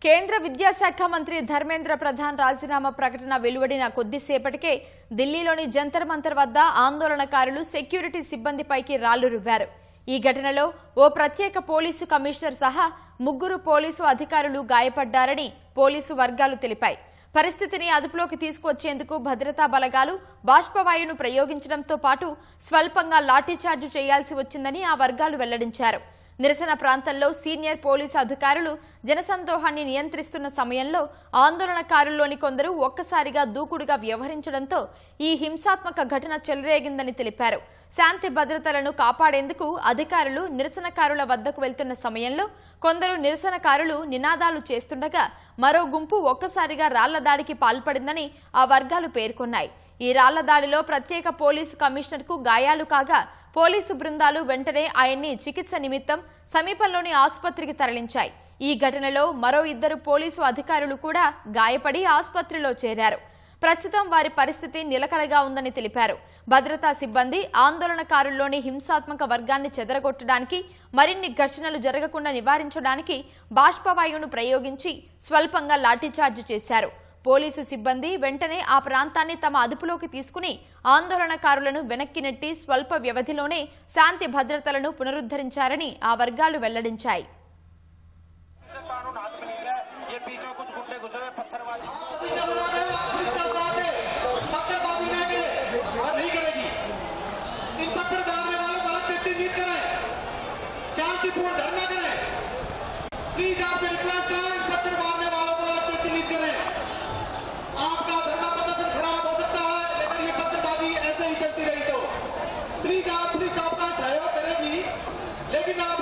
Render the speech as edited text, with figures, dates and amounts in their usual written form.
కేంద్ర విద్యాశాఖ మంత్రి ధర్మేంద్ర ప్రధాన్ రాజీనామా ప్రకటన వెలువడిన కొద్దిసేపటికే ఢిల్లీలోని జంతర్ మంతర్ వద్ద ఆందోళనకారులు సెక్యూరిటీ సిబ్బందిపైకి రాళ్లు రువ్వారు. ఈ ఘటనలో ఓ ప్రత్యేక పోలీసు కమిషనర్ సహా 3 పోలీసు అధికారులు గాయపడ్డారని పోలీసు వర్గాలు తెలిపాయి. పరిస్థితిని అదుపులోకి తీసుకొచ్చేందుకు భద్రతా బలగాలు బాష్పవాయువును ప్రయోగించడంతో పాటు స్వల్పంగా లాఠీచార్జ్ చేయాల్సి వచ్చిందని ఆ వర్గాలు వెల్లడించారు. నిరసన ప్రాంతంలో సీనియర్ పోలీసు అధికారులు జనసందోహాన్ని నియంత్రిస్తున్న సమయంలో ఆందోళనకారుల్లోని కొందరు ఒక్కసారిగా దూకుడుగా వ్యవహరించడంతో ఈ హింసాత్మక ఘటన చెలరేగిందని తెలిపారు. శాంతి భద్రతలను కాపాడేందుకు అధికారులు నిరసనకారుల వద్దకు వెళ్తున్న సమయంలో కొందరు నిరసనకారులు నినాదాలు చేస్తుండగా మరో గుంపు ఒక్కసారిగా రాళ్ల దాడికి పాల్పడిందని ఆ వర్గాలు పేర్కొన్నాయి. ఈ రాళ్ల దాడిలో ప్రత్యేక పోలీసు కమిషనర్కు గాయాలు కాగా పోలీసు బృందాలు వెంటనే ఆయన్ని చికిత్స నిమిత్తం సమీపంలోని ఆసుపత్రికి తరలించాయి. ఈ ఘటనలో మరో 2 పోలీసు అధికారులు కూడా గాయపడి ఆసుపత్రిలో చేరారు. ప్రస్తుతం వారి పరిస్థితి నిలకడగా ఉందని తెలిపారు. భద్రతా సిబ్బంది ఆందోళనకారుల్లోని హింసాత్మక వర్గాన్ని చెదరగొట్టడానికి, మరిన్ని ఘర్షణలు జరగకుండా నివారించడానికి బాష్పవాయువును ప్రయోగించి స్వల్పంగా లాఠీచార్జ్ చేశారు. పోలీసు సిబ్బంది వెంటనే ఆ ప్రాంతాన్ని తమ అదుపులోకి తీసుకుని ఆందోళనకారులను వెనక్కి నెట్టి స్వల్ప వ్యవధిలోనే శాంతి భద్రతలను పునరుద్ధరించారని ఆ వర్గాలు వెల్లడించాయి. प्लीज आप आपका सहयोग करेगी, लेकिन आप